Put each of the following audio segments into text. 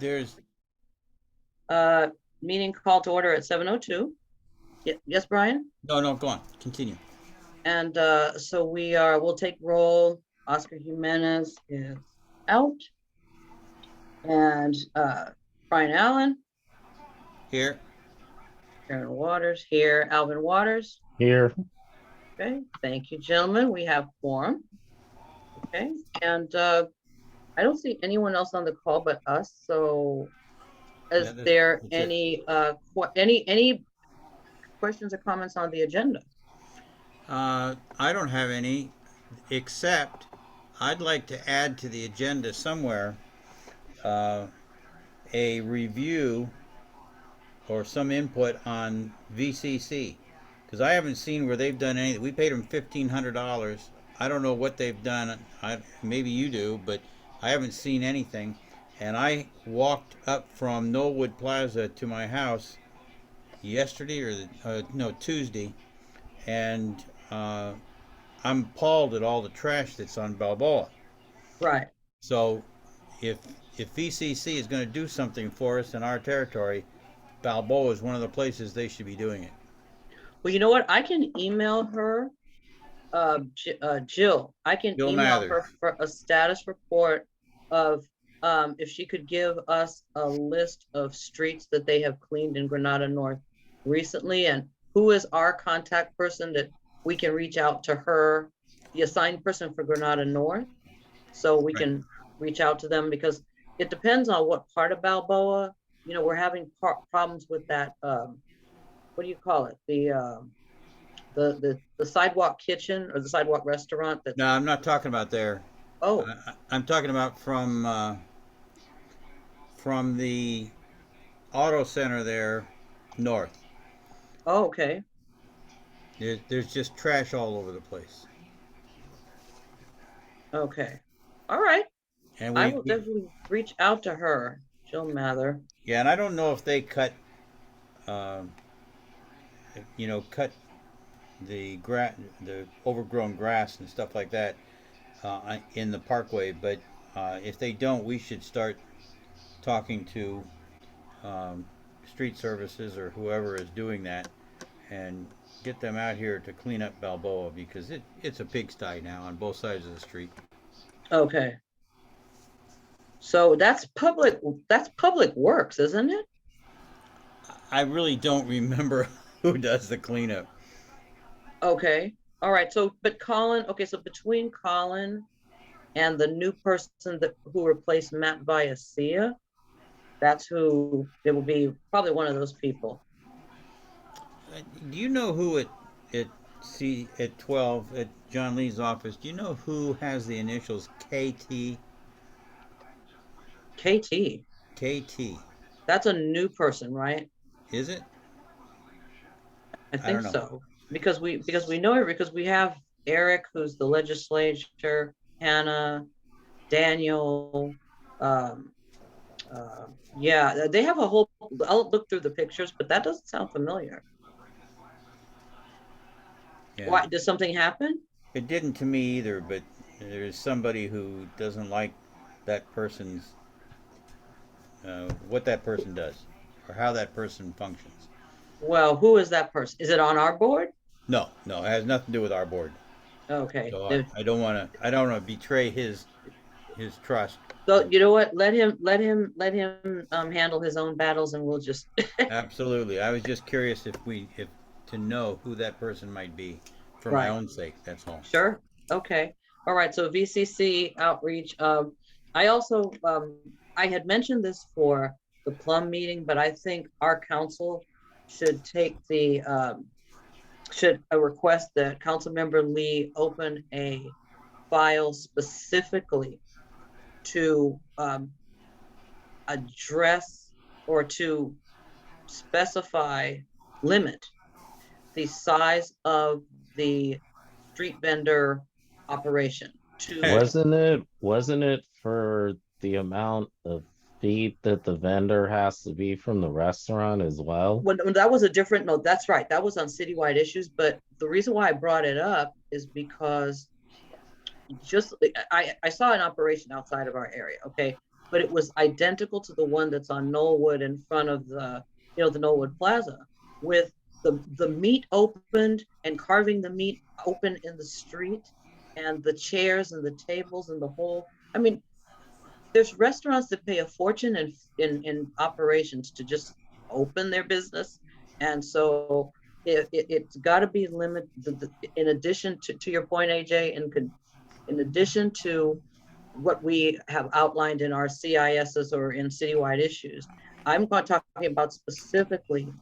there's, Uh, Meeting called to order at 7:02. Yes, Brian? no, go on, continue. And so we'll take roll. Oscar Jimenez is out. And Brian Allen, Here, Aaron Waters here, Alvin Waters. Here. Okay, thank you, gentlemen. We have quorum. Okay, and I don't see anyone else on the call but us. So, is there any any questions or comments on the agenda? I don't have any, except I'd like to add to the agenda somewhere uh, a review or some input on VCC, because I haven't seen where they've done anything. We paid them $1,500. I don't know what they've done. Maybe you do, but I haven't seen anything. And I walked up from Knollwood Plaza to my house yesterday or no, Tuesday, and I'm appalled at all the trash that's on Balboa. Right. So if VCC is going to do something for us in our territory, Balboa is one of the places they should be doing it. Well, you know what? I can email her, Jill. I can Jill email Mathers. her for a status report of if she could give us a list of streets that they have cleaned in Granada North recently, and who is our contact person that we can reach out to her, the assigned person for Granada North, so we can reach out to them, because it depends on what part of Balboa. You know, we're having problems with that. What do you call it? The sidewalk kitchen or the sidewalk restaurant. No, I'm not talking about there. Oh, I'm talking about from the auto center there north. oh, okay. There's just trash all over the place. Okay. All right. And I will definitely reach out to her, Jill Mather. Yeah, and I don't know if they cut, um, cut the overgrown grass and stuff like that in the parkway. But if they don't, we should start talking to um, street services or whoever is doing that, and get them out here to clean up Balboa, because it's a pigsty now on both sides of the street. Okay. So that's public works, isn't it? I really don't remember who does the cleanup. Okay. All right. So, but Colin, okay, so between Colin and the new person who replaced Matt Viacia, that's who it will be, probably one of those people. Do you know who at 12 at John Lee's office? Do you know who has the initials KT? KT. KT. That's a new person, right? Is it? I think so. Because we know it, because we have Eric, who's the legislature, Hannah, Daniel. Yeah, they have a whole. I'll look through the pictures, but that doesn't sound familiar. Yeah. Why, did something happen? It didn't to me either, but there's somebody who doesn't like that person's what that person does or how that person functions. Well, who is that person? Is it on our board? No, it has nothing to do with our board. Okay. So I don't want to betray his trust. So you know what? Let him handle his own battles, and we'll just. Absolutely. I was just curious if to know who that person might be for my own sake. That's all. Sure. Okay. All right. So VCC outreach. I also I had mentioned this for the Plum meeting, but I think our council should take should request that Councilmember Lee open a file specifically to address or to limit the size of the street vendor operation. Wasn't it for the amount of feet that the vendor has to be from the restaurant as well? When that was a different, no, that's right. That was on citywide issues. But the reason why I brought it up is because I saw an operation outside of our area. Okay. but it was identical to the one that's on Knollwood in front of the Knollwood Plaza, with the meat opened and carving the meat open in the street, and the chairs and the tables and the whole. I mean, there's restaurants that pay a fortune in operations to just open their business, and so it's got to be limited. In addition to your point, AJ, and in addition to what we have outlined in our CISs or in citywide issues, I'm talking about specifically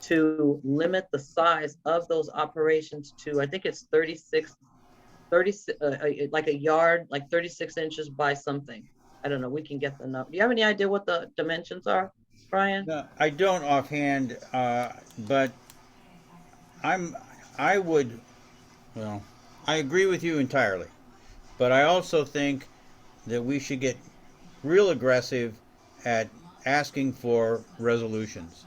to limit the size of those operations to, I think it's 36, like a yard, like 36 inches by something. I don't know. We can get the number. Do you have any idea what the dimensions are, Brian? No, I don't offhand, but I'm, I would, well, I agree with you entirely. But I also think that we should get real aggressive at asking for resolutions.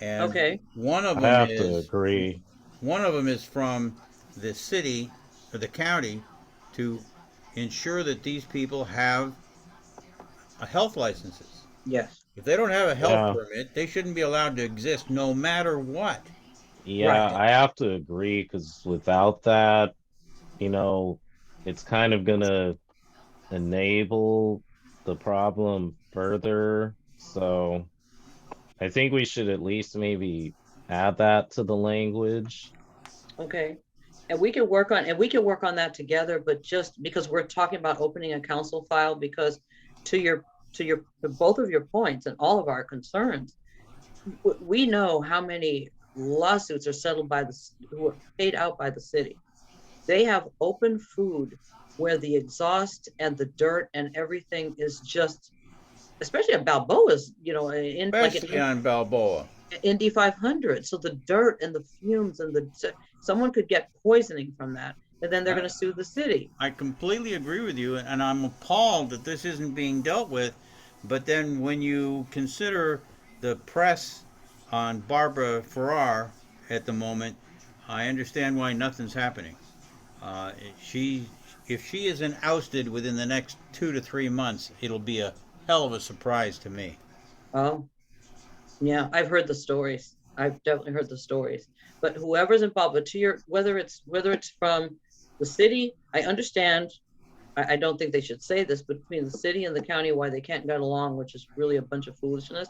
And Okay. one of I them have to is agree. one of them is from the city or the county to ensure that these people have a health licenses. Yes. If they don't have a health Yeah, permit, they shouldn't be allowed to exist no matter what. yeah, Right. I have to agree because without that, you know, it's kind of gonna enable the problem further. So I think we should at least maybe add that to the language. Okay. And we can work on that together, but just because we're talking about opening a council file, because to your to both of your points and all of our concerns, we know how many lawsuits are settled by who are paid out by the city. They have open food where the exhaust and the dirt and everything is just, especially at Balboa's, in like Especially on Balboa. Indy 500. So the dirt and the fumes and someone could get poisoning from that, and then they're I, going to sue the city. I completely agree with you, and I'm appalled that this isn't being dealt with. But then when you consider the press on Barbara Farrar at the moment, I understand why nothing's happening. Uh, she, if she isn't ousted within the next 2 to 3 months, it'll be a hell of a surprise to me. Oh, yeah, I've heard the stories. I've definitely heard the stories. But whoever's involved, but to your whether it's from the city, I understand. I don't think they should say this, but between the city and the county, why they can't get along, which is really a bunch of foolishness,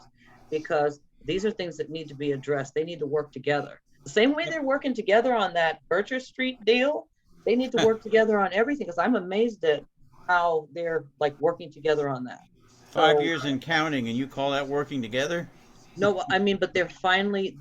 because these are things that need to be addressed. They need to work together. The same way they're working together on that Bircher Street deal, they need to work together on everything, because I'm amazed at how they're like working together on that. Five So years and counting, and you call that working together? no, I mean, but they've finally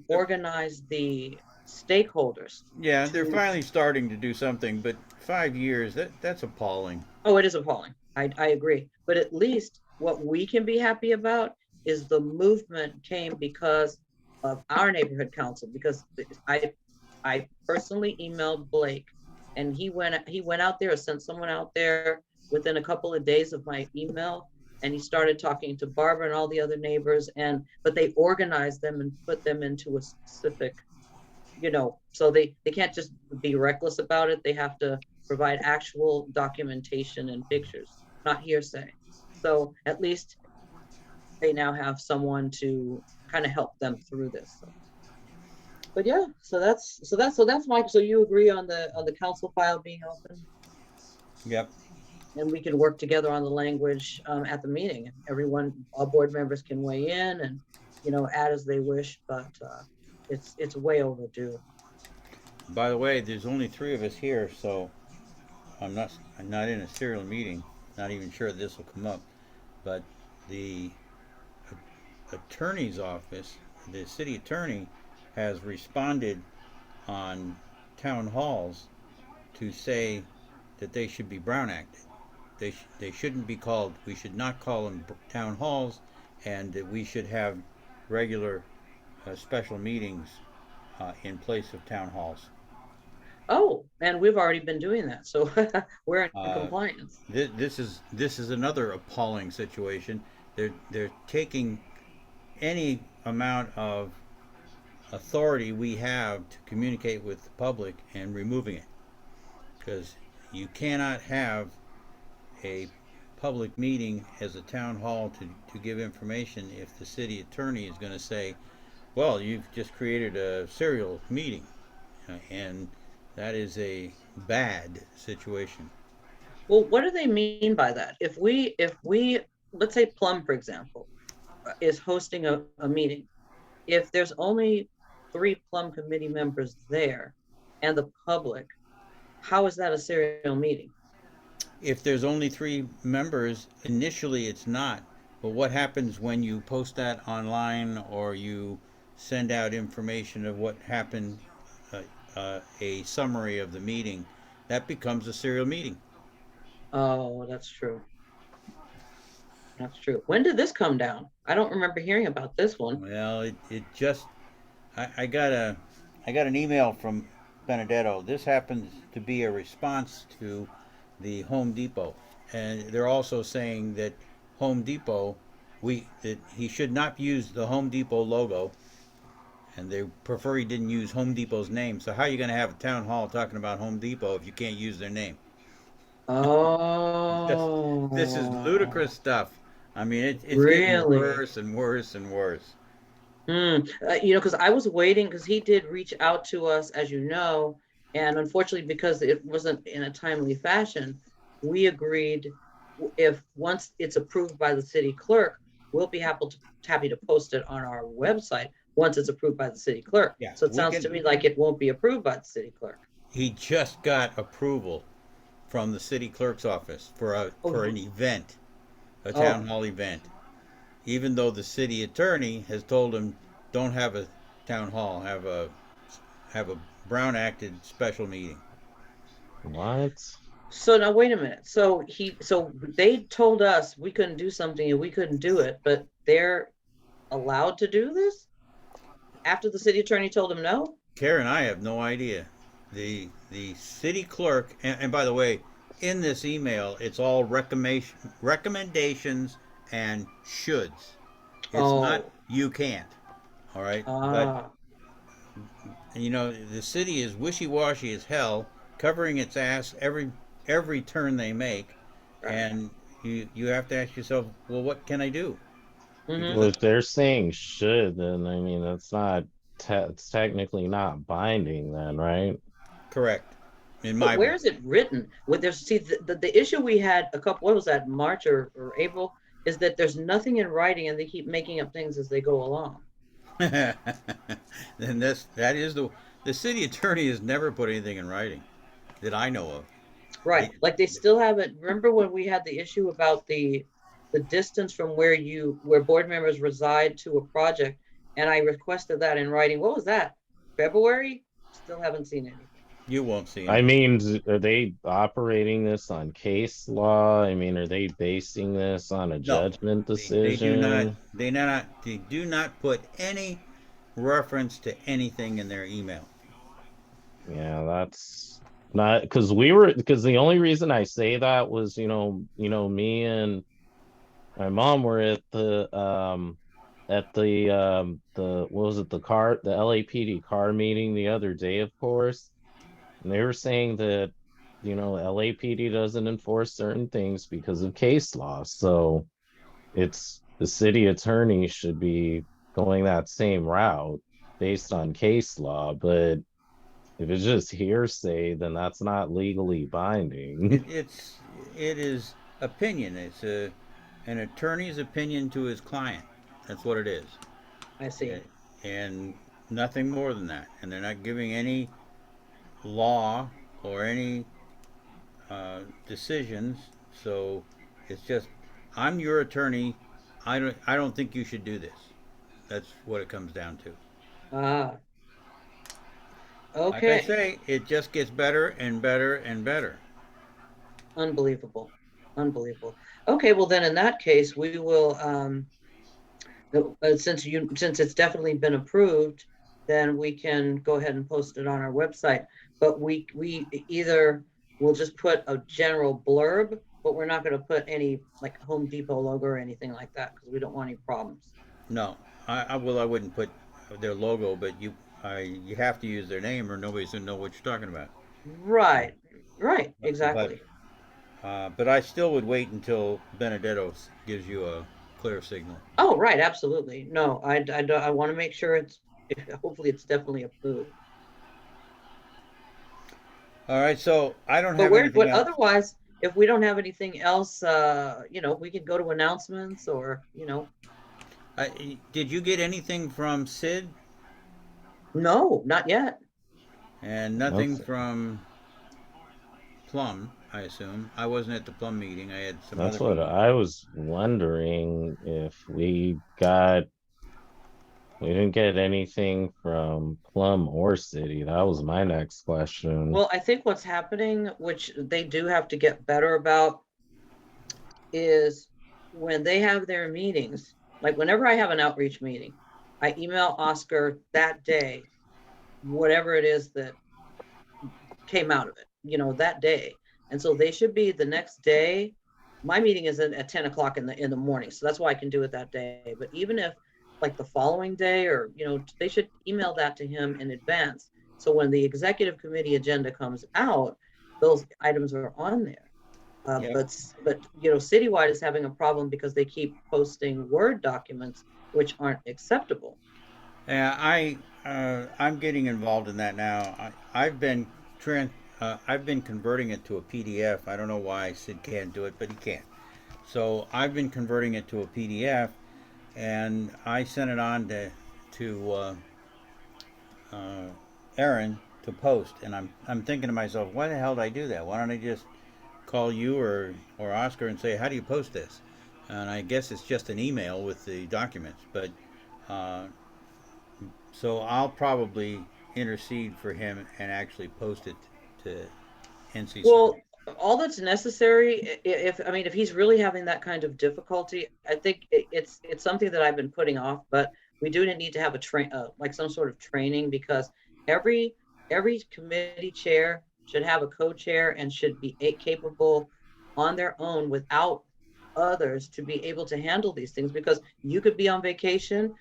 organized the stakeholders Yeah, they're to. finally starting to do something, but 5 years, that's appalling. Oh, it is appalling. I agree. But at least what we can be happy about is the movement came because of our neighborhood council, because I personally emailed Blake, and he went out there or sent someone out there within a couple of days of my email, and he started talking to Barbara and all the other neighbors, and but they organized them and put them into a specific, so they can't just be reckless about it. They have to provide actual documentation and pictures, not hearsay. So at least they now have someone to kind of help them through this. So, but yeah, so that's Mike. So you agree on the council file being open, Yep. and we can work together on the language at the meeting. Everyone, all board members can weigh in and add as they wish, but it's way overdue. By the way, there's only three of us here, so I'm not in a serial meeting. Not even sure this will come up, but the attorney's office, the city attorney, has responded on town halls to say that they should be Brown Acted. They shouldn't be called. We should not call them town halls, and that we should have regular special meetings in place of town halls. Oh, and we've already been doing that, so we're in Uh, compliance. this is another appalling situation. They're taking any amount of authority we have to communicate with the public and removing it, because you cannot have a public meeting as a town hall to give information if the city attorney is going to say, well, you've just created a serial meeting, and that is a bad situation. Well, what do they mean by that? If we, let's say Plum, for example, is hosting a meeting, if there's only three Plum committee members there and the public, how is that a serial meeting? If there's only three members, initially it's not. But what happens when you post that online or you send out information of what happened, a summary of the meeting, that becomes a serial meeting. Oh, that's true. That's true. When did this come down? I don't remember hearing about this one. Well, it just I got I got an email from Benedetto. This happens to be a response to the Home Depot, and they're also saying that Home Depot, we that he should not use the Home Depot logo, and they prefer he didn't use Home Depot's name. So how are you going to have a town hall talking about Home Depot if you can't use their name? This, this is Oh, ludicrous stuff. I mean, it's getting really? worse and worse and worse. Because I was waiting because he did reach out to us, as you know, and unfortunately, because it wasn't in a timely fashion, we agreed if once it's approved by the city clerk, we'll be happy to post it on our website once it's approved by the city clerk. Yeah, So it we sounds to can. me like it won't be approved by the city clerk. He just got approval from the city clerk's office for Oh, an event, a oh, town hall event. Even though the city attorney has told him, don't have a town hall, have a Brown acted special meeting. What? so now wait a minute. So they told us we couldn't do something and we couldn't do it, but they're allowed to do this after the city attorney told them no? Karen, I have no idea. The city clerk, and by the way, in this email, it's all recommendations and shoulds. It's not Oh, you can't. All right, but ah, you know the city is wishy-washy as hell, covering its ass every turn they make, right. and you have to ask yourself, well, what can I do? Because Mm-hmm. Well, if they're saying should, then I mean that's not it's technically not binding then, right? correct, in But my where book. is it written? With there's see the issue we had a couple, what was that, March or April, is that there's nothing in writing and they keep making up things as they go along. Then that is the city attorney has never put anything in writing that I know of. Right. He, Like they still haven't, remember when we had the issue about the distance from where board members reside to a project, and I requested that in writing. What was that? February? Still haven't seen anything. you won't see I anything. mean, are they operating this on case law? I mean, are they basing this on a No, judgment they do not. decision? They do not put any reference to anything in their email. Yeah, that's not because we were because the only reason I say that was, me and my mom were at the what was it, the LAPD car meeting the other day, of course. And they were saying that, LAPD doesn't enforce certain things because of case law. So it's the city attorney should be going that same route based on case law. But if it's just hearsay, then that's not legally binding. It, it's it is opinion. It's an attorney's opinion to his client. That's what it is, I see. and, and nothing more than that. And they're not giving any law or any decisions. So it's just, I'm your attorney. I don't think you should do this. That's what it comes down to. Ah, Like I okay. say, it just gets better and better and better. Unbelievable. Unbelievable. Okay, well then in that case, we will since it's definitely been approved, then we can go ahead and post it on our website. But we either will just put a general blurb, but we're not going to put any like Home Depot logo or anything like that because we don't want any problems. No, I wouldn't put their logo, but you have to use their name or nobody's gonna know what you're talking about. Right, right, But exactly. But I still would wait until Benedetto gives you a clear signal. Oh, right, absolutely. No, I want to make sure it's, hopefully it's definitely approved. All right, so I don't But have we're, anything but else. otherwise, if we don't have anything else, we can go to announcements or, Did you get anything from Sid? no, not yet. And nothing That's from Plum, I assume. I wasn't at the Plum meeting. I had some that's other what meetings. I was wondering if we didn't get anything from Plum or City. That was my next question. Well, I think what's happening, which they do have to get better about, is when they have their meetings, like whenever I have an outreach meeting, I email Oscar that day, whatever it is that came out of it, that day. And so they should be the next day. My meeting is at 10 o'clock in the morning. So that's why I can do it that day. But even if like the following day, or, they should email that to him in advance. So when the executive committee agenda comes out, those items are on there. Yep. But Citywide is having a problem because they keep posting Word documents which aren't acceptable. Yeah, I'm getting involved in that now. I've been converting it to a PDF. I don't know why Sid can't do it, but he can. So I've been converting it to a PDF, and I sent it on to uh, Aaron to post. And I'm thinking to myself, why the hell did I do that? Why don't I just call you or Oscar and say, how do you post this? And I guess it's just an email with the documents, but uh, so I'll probably intercede for him and actually post it to NC Circle. Well, all that's necessary, if he's really having that kind of difficulty, I think it's something that I've been putting off, but we do need to have like some sort of training, because every every committee chair should have a co-chair and should be capable on their own without others to be able to handle these things, because you could be on vacation,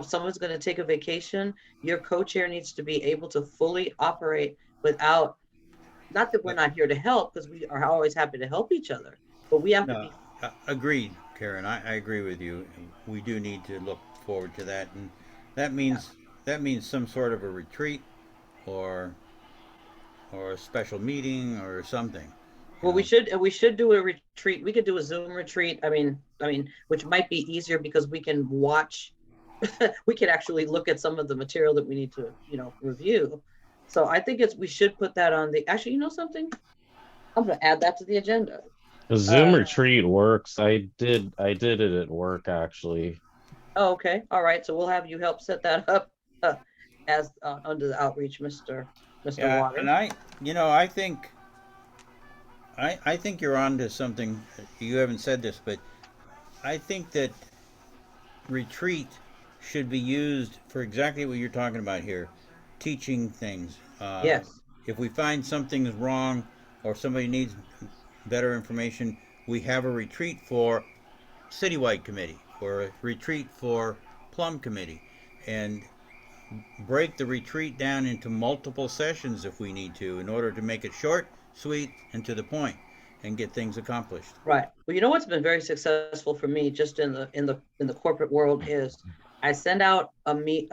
someone's going to take a vacation, your co-chair needs to be able to fully operate without, not that we're not here to help, because we are always happy to help each other, but we have to No, be. agreed, Karen. I agree with you. We do need to look forward to that, and that Yeah. means that means some sort of a retreat or or a special meeting or something. You Well, we know. should we should do a retreat. We could do a Zoom retreat. I mean, which might be easier because we can watch. We could actually look at some of the material that we need to, review. So I think we should put that on the. Actually, you know something? I'm going to add that to the agenda. The Zoom Uh, retreat works. I did it at work actually. oh, okay, all right. So we'll have you help set that up, uh, as under the outreach, Mr. Yeah, and Waters. I think you're on to something. You haven't said this, but I think that retreat should be used for exactly what you're talking about here, teaching things. Yes. If we find something's wrong or somebody needs better information, we have a retreat for citywide committee or a retreat for plum committee, and break the retreat down into multiple sessions if we need to, in order to make it short, sweet, and to the point, and get things accomplished. Right. Well, you know what's been very successful for me just in the corporate world is I send out a meet.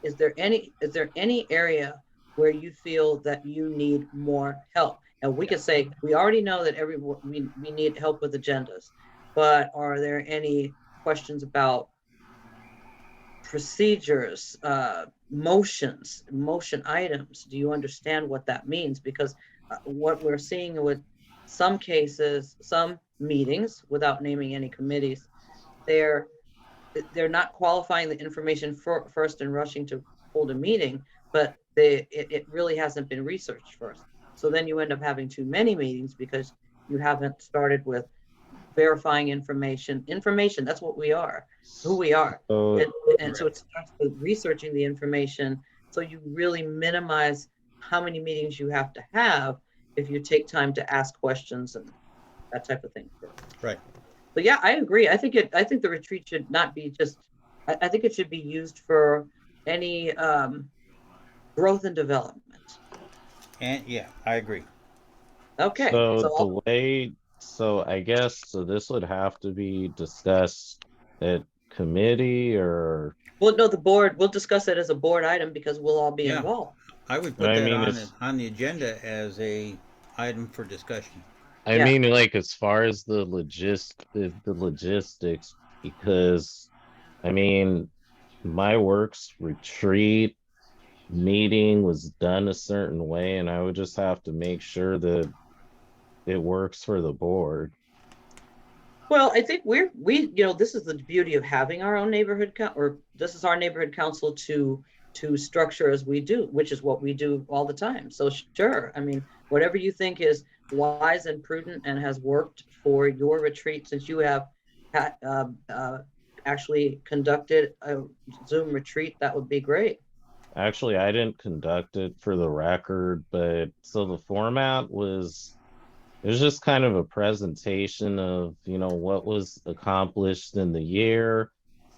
Is there any area where you feel that you need more help? And we could say we already know that we need help with agendas, but are there any questions about procedures, motion items? Do you understand what that means? Because what we're seeing with some cases, some meetings, without naming any committees, they're they're not qualifying the information first and rushing to hold a meeting, but it really hasn't been researched first. So then you end up having too many meetings because you haven't started with verifying information. That's what we are, who we are. So And so it starts with researching the information, so you really minimize how many meetings you have to have if you take time to ask questions and that type of thing first. Right. But yeah, I agree. I think the retreat should not be just, I think it should be used for any growth and development. And yeah, I agree. Okay, So so the way, so I guess, so this would have to be discussed at committee or, well, no, the board, we'll discuss it as a board item because we'll all be Yeah, involved. I would put I that mean, it's, on the agenda as a item for discussion. I Yeah, mean, like as far as the logistics, because I mean, my works retreat meeting was done a certain way, and I would just have to make sure that it works for the board. well, I think this is the beauty of having our own or this is our neighborhood council to structure as we do, which is what we do all the time. So sure, I mean, whatever you think is wise and prudent and has worked for your retreat, since you have had, actually conducted a Zoom retreat, that would be great. Actually, I didn't conduct it for the record, but so the format was it was just kind of a presentation of, what was accomplished in the year,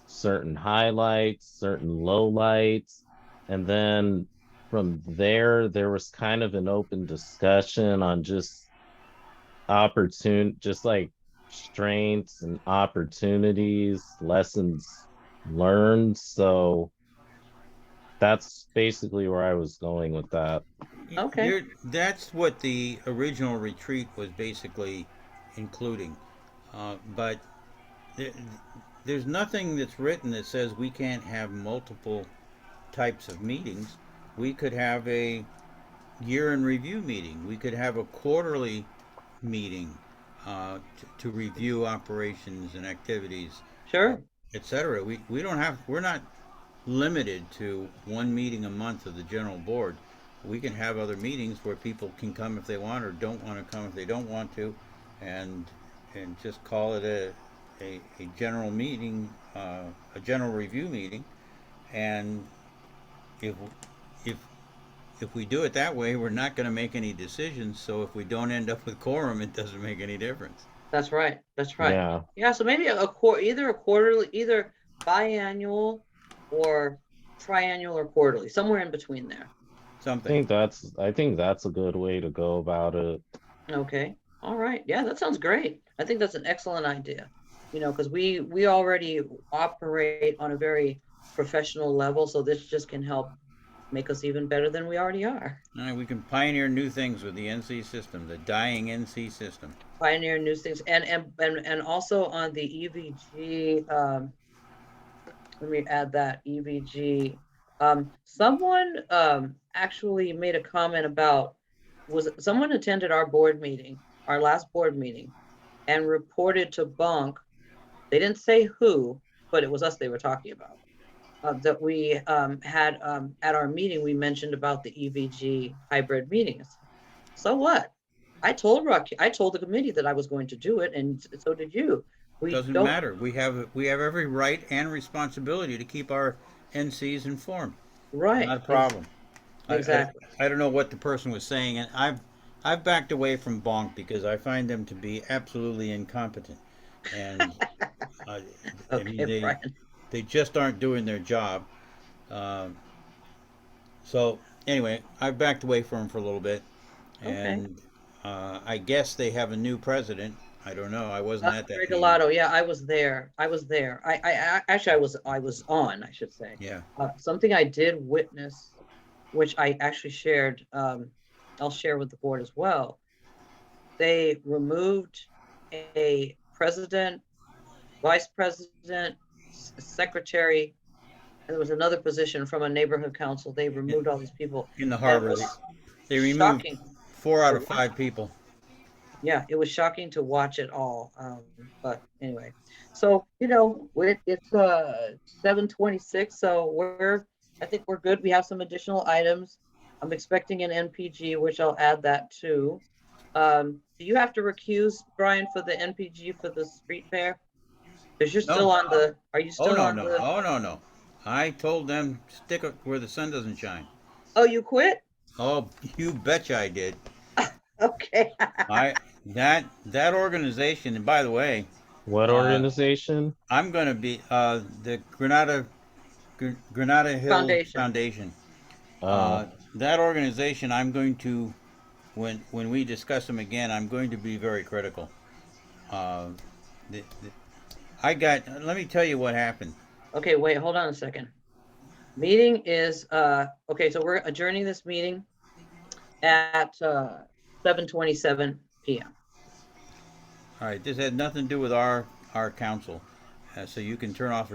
certain highlights, certain lowlights, and then from there, there was kind of an open discussion on just like strengths and opportunities, lessons learned. So that's basically where I was going with that. Okay, That's what the original retreat was basically including. But there, there's nothing that's written that says we can't have multiple types of meetings. We could have a year in review meeting. We could have a quarterly meeting to review operations and activities, sure. etc. We don't have we're not limited to one meeting a month of the general board. We can have other meetings where people can come if they want or don't want to come if they don't want to, and just call it a general meeting, a general review meeting. And if if if we do it that way, we're not going to make any decisions. So if we don't end up with quorum, it doesn't make any difference. That's right. That's right. Yeah, Yeah, so maybe either a quarterly, either biannual or triannual or quarterly, somewhere in between there. Something. I think that's a good way to go about it. Okay. All right. Yeah, that sounds great. I think that's an excellent idea. Because we already operate on a very professional level, so this just can help make us even better than we already are. We can pioneer new things with the NC system, the dying NC system. Pioneer new things, and also on the EVG. Let me add that EVG. Someone actually made a comment about was someone attended our board meeting, our last board meeting, and reported to Bunk. They didn't say who, but it was us they were talking about. That we had at our meeting, we mentioned about the EVG hybrid meetings. So what? I told the committee that I was going to do it, and so did you. We Doesn't don't, matter. We have every right and responsibility to keep our NCs informed. right? Not a problem. I, I, Exactly. I don't know what the person was saying, and I've backed away from Bonk because I find them to be absolutely incompetent, and uh, I mean Okay, Brian. they just aren't doing their job. Um, so anyway, I've backed away from them for a little bit, Okay. and I guess they have a new president. I don't know. I wasn't at that meeting. Regalado. Yeah, I was there. I was there. Actually, I was on, I should say. Yeah. Something I did witness, which I actually shared, I'll share with the board as well. They removed a president, vice president, secretary, and there was another position from a neighborhood council. They removed all these people. In the And it harbor. was They removed shocking four to out of watch. five people. Yeah, it was shocking to watch it all. But anyway, so it's 7:26, so I think we're good. We have some additional items. I'm expecting an NPG, which I'll add that too. Do you have to recuse, Brian, for the NPG for the street fair? Because you're No. still on the. Are you Oh still no on no. the? Oh no no. I told them stick it where the sun doesn't shine. Oh, you quit? Oh, you betcha I did. Okay. I that organization, and by the way, What uh, organization? I'm going to be the Granada Hills Foundation. Foundation. Oh, That organization, I'm going to when we discuss them again, I'm going to be very critical. Uh, I got. Let me tell you what happened. Okay, wait, hold on a second. Meeting is, okay, so we're adjourning this meeting at 7:27 PM. All right, this had nothing to do with our council, so you can turn off